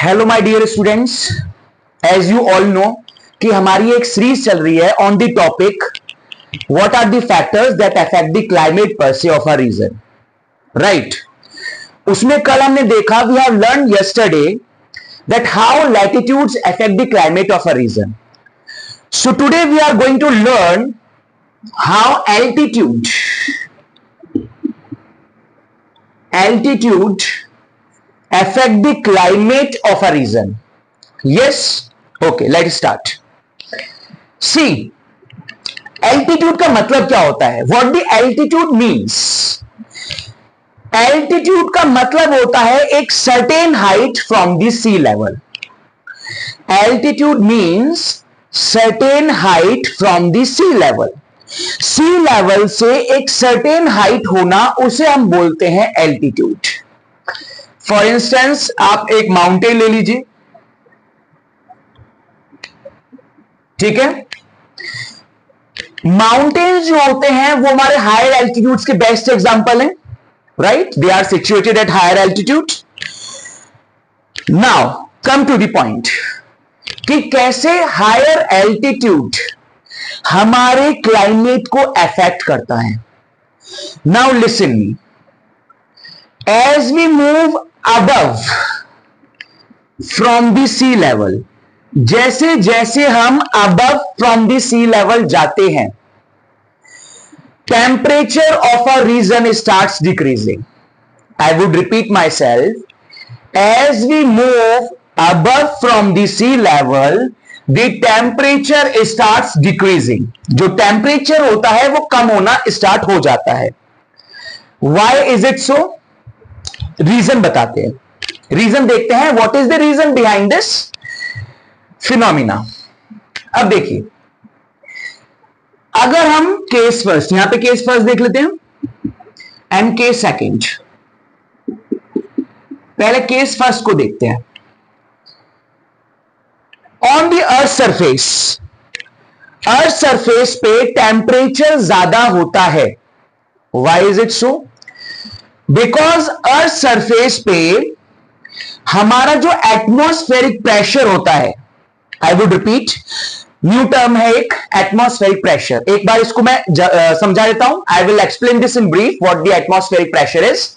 Hello my dear students, as you all know कि हमारी एक सीरीज चल रही है on the topic what are the factors that affect the climate पर से ऑफ अ रीजन, राइट। उसमें कल हमने देखा, we have learn yesterday that how latitudes affect the climate of a region. So today we are going to learn how altitude affect the climate of a region. Yes? Okay, let's start. See, altitude का मतलब क्या होता है? What the altitude means? Altitude का मतलब होता है एक certain height from the sea level. Altitude means certain height from the sea level. Sea level से एक सर्टेन हाइट होना, उसे हम बोलते हैं एल्टीट्यूड। फॉर इंस्टेंस, आप एक माउंटेन ले लीजिए, ठीक है। माउंटेन्स जो होते हैं वो हमारे हायर एल्टीट्यूड्स के बेस्ट एग्जांपल हैं, right. They are situated at higher altitude. Now come to the point कि कैसे हायर एल्टीट्यूड हमारे क्लाइमेट को अफेक्ट करता है। Now listen me, as we move above from the sea level, जैसे जैसे हम above from the sea level जाते हैं, temperature of a region starts decreasing. I would repeat myself, as we move above from the sea level the temperature starts decreasing। जो temperature होता है वो कम होना स्टार्ट हो जाता है। Why is it so? Reason बताते हैं, रीजन देखते हैं। What is the reason behind this phenomena? अब देखिए, अगर हम केस फर्स्ट, यहां पे केस फर्स्ट देख लेते हैं एंड केस सेकेंड। पहले केस फर्स्ट को देखते हैं। ऑन द अर्थ सरफेस पे टेम्परेचर ज्यादा होता है। Why is it so? Because earth surface पे हमारा जो एटमॉस्फेरिक प्रेशर होता है, I would repeat, new term है एक, एटमॉस्फेरिक प्रेशर। एक बार इसको मैं समझा देता हूं। I will explain this in brief what the atmospheric pressure is.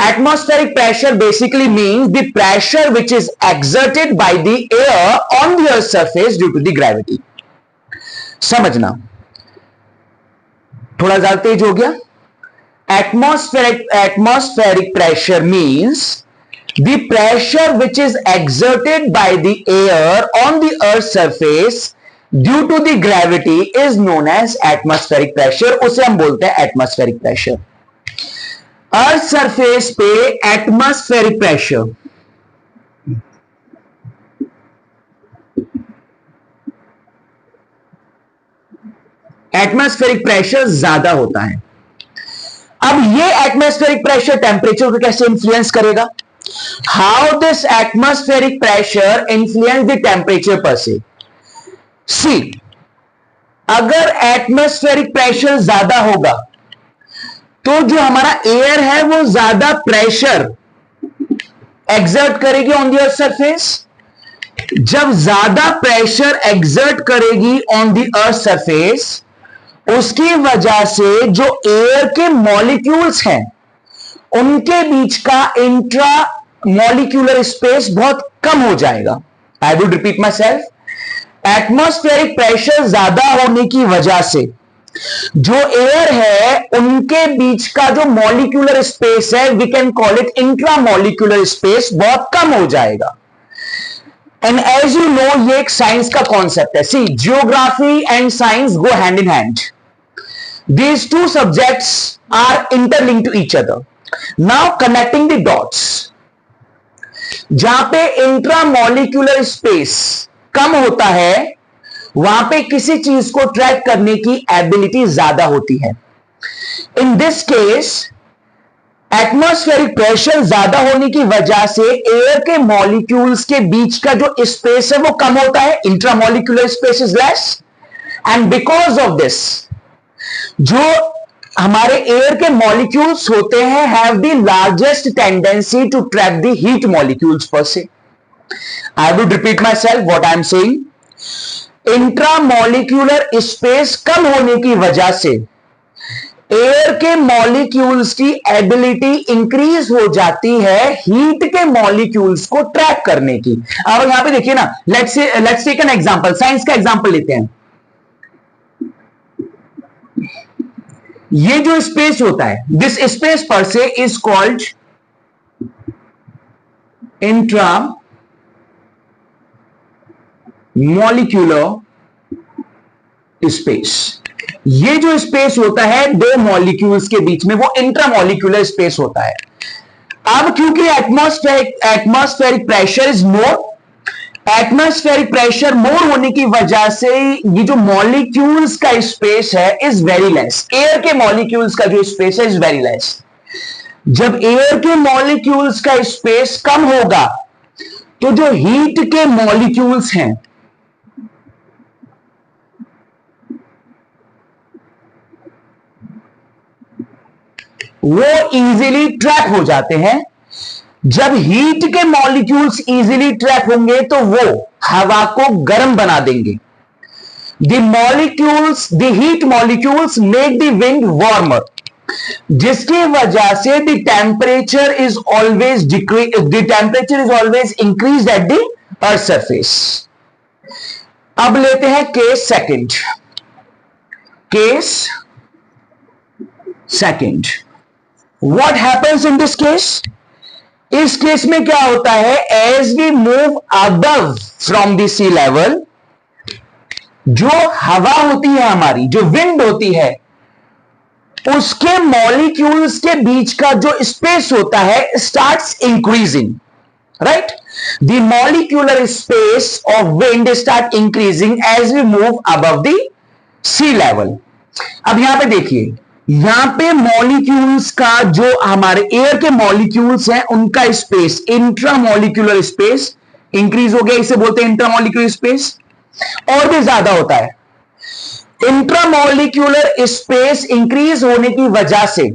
Atmospheric pressure basically means the pressure which is exerted by the air on the earth's surface due to the gravity। समझना, थोड़ा ज्यादा तेज हो गया। Atmospheric pressure means the pressure which is exerted by the air on the earth's surface due to the gravity is known as atmospheric pressure। उसे हम बोलते हैं atmospheric pressure। अर्थ surface पे एटमॉस्फेरिक प्रेशर, एटमॉस्फेरिक प्रेशर ज्यादा होता है। अब ये एटमॉस्फेरिक प्रेशर टेम्परेचर को कैसे इंफ्लुएंस करेगा? How this atmospheric pressure influence the temperature पर से? सी, अगर एटमॉस्फेरिक प्रेशर ज्यादा होगा तो जो हमारा एयर है वो ज्यादा प्रेशर एक्सर्ट करेगी ऑन द अर्थ सरफेस। जब ज्यादा प्रेशर एक्सर्ट करेगी ऑन द अर्थ सरफेस, उसकी वजह से जो एयर के मॉलिक्यूल्स हैं उनके बीच का इंट्रा मॉलिक्यूलर स्पेस बहुत कम हो जाएगा। आई would repeat my self, atmospheric pressure ज्यादा होने की वजह से जो एयर है उनके बीच का जो मॉलिक्यूलर स्पेस है, we can call it intra molecular space, बहुत कम हो जाएगा। एंड एज यू नो, ये एक साइंस का कॉन्सेप्ट है। See, geography and science go hand in hand. These two subjects are interlinked to each other. Now connecting the dots, जहां पे इंट्रा मॉलिक्यूलर स्पेस कम होता है वहां पे किसी चीज को ट्रैक करने की एबिलिटी ज्यादा होती है। इन दिस केस, एटमॉस्फेरिक प्रेशर ज्यादा होने की वजह से एयर के मॉलिक्यूल्स के बीच का जो स्पेस है वो कम होता है, intra molecular space is less. And because of this, जो हमारे एयर के मॉलिक्यूल्स होते हैं have the largest tendency to trap the heat molecules पर से। I would repeat myself what I am saying. Intramolecular space कम होने की वजह से एयर के मॉलिक्यूल्स की एबिलिटी इंक्रीज हो जाती है हीट के मॉलिक्यूल्स को ट्रैप करने की। अब यहां पे देखिए ना, let's take an example, science का एग्जांपल लेते हैं। ये जो स्पेस होता है, दिस स्पेस पर से is called intra molecular space. ये जो स्पेस होता है दो मॉलिक्यूल्स के बीच में, वो इंट्रामॉलिक्यूलर स्पेस होता है। अब क्योंकि atmospheric pressure is more, atmospheric pressure मोर होने की वजह से ये जो मॉलिक्यूल्स का स्पेस है इज वेरी लेस। एयर के मॉलिक्यूल्स का जो स्पेस है इज वेरी लेस। जब एयर के मॉलिक्यूल्स का स्पेस कम होगा तो जो हीट के मॉलिक्यूल्स हैं वो इजीली ट्रैप हो जाते हैं। जब हीट के मॉलिक्यूल्स इजीली ट्रैप होंगे तो वो हवा को गर्म बना देंगे। The heat molecules make the wind warmer, जिसकी वजह से the temperature is always increase at the earth surface. अब लेते हैं case second. Case second, what happens in this case? इस केस में क्या होता है, as we move above from the sea level, जो हवा होती है हमारी, जो विंड होती है, उसके मॉलिक्यूल्स के बीच का जो स्पेस होता है starts increasing, right? The molecular space of wind start increasing as we move above the sea level. अब यहां पे देखिए, यहां पे मॉलिक्यूल्स का, जो हमारे एयर के मॉलिक्यूल्स हैं उनका स्पेस, इंट्रामॉलिक्यूलर स्पेस इंक्रीज हो गया, इसे बोलते हैं इंट्रामॉलिक्यूलर स्पेस, और भी ज्यादा होता है। इंट्रामॉलिक्यूलर स्पेस इंक्रीज होने की वजह से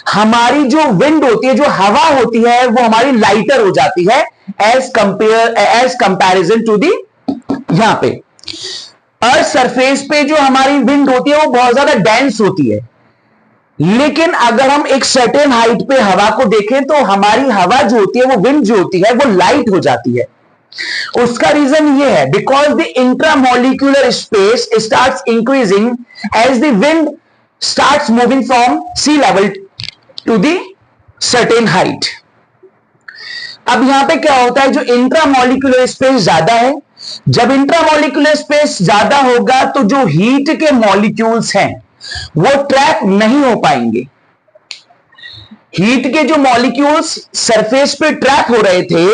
हमारी जो विंड होती है, जो हवा होती है, वो हमारी लाइटर हो जाती है एज कंपैरिजन टू दी, यहां पे अर्थ सरफेस पे जो हमारी विंड होती है वो बहुत ज्यादा डेंस होती है। लेकिन अगर हम एक सर्टेन हाइट पे हवा को देखें तो हमारी हवा जो होती है, वो विंड जो होती है, वो लाइट हो जाती है। उसका रीजन ये है, because the intramolecular space starts increasing as the wind starts moving from sea level to the certain height. अब यहां पे क्या होता है, जो इंट्रामॉलिक्यूलर स्पेस ज्यादा है, जब इंट्रामॉलिक्यूलर स्पेस ज्यादा होगा तो जो हीट के मॉलिक्यूल्स हैं वो ट्रैप नहीं हो पाएंगे। हीट के जो मॉलिक्यूल्स सरफेस पे ट्रैप हो रहे थे,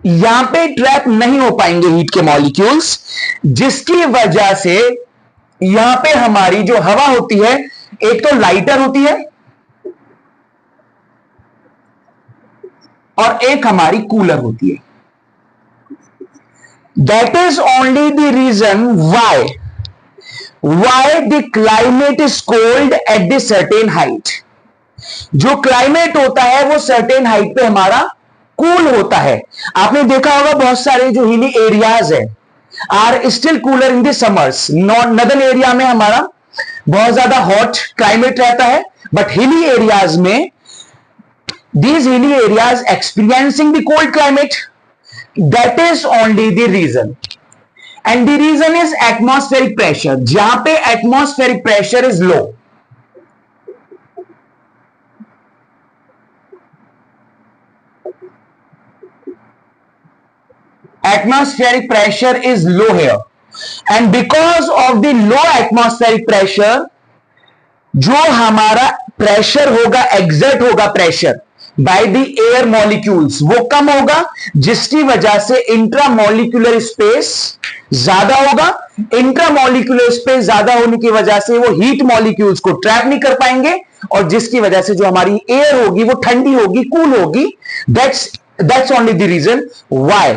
यहां पे ट्रैप नहीं हो पाएंगे हीट के मॉलिक्यूल्स, जिसकी वजह से यहां पे हमारी जो हवा होती है, एक तो लाइटर होती है और एक हमारी कूलर होती है। That is only the reason why the climate is cold at the certain height. जो क्लाइमेट होता है वो सर्टेन हाइट पे हमारा कूल होता है। आपने देखा होगा बहुत सारे जो हिली एरियाज है are still cooler in the summers. Northern area में हमारा बहुत ज्यादा हॉट क्लाइमेट रहता है, बट हिली एरियाज में, these hilly areas experiencing the cold climate. That is only the reason, and the reason is atmospheric pressure. जहां पे atmospheric pressure is low, atmospheric pressure is low here, and because of the low atmospheric pressure, जो हमारा pressure होगा, exert होगा pressure by the air molecules, वो कम होगा, जिसकी वजह से इंट्रामॉलिक्यूलर स्पेस ज्यादा होगा। इंट्रामॉलिक्यूलर स्पेस ज्यादा होने की वजह से वो हीट मॉलिक्यूल्स को ट्रैप नहीं कर पाएंगे, और जिसकी वजह से जो हमारी एयर होगी वो ठंडी होगी, कूल होगी। That's only the reason why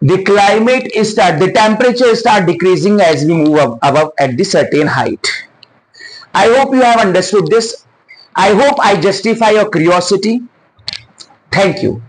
the climate the temperature start decreasing as we move above at the certain height. I hope you have understood this. I hope I justify your curiosity. Thank you.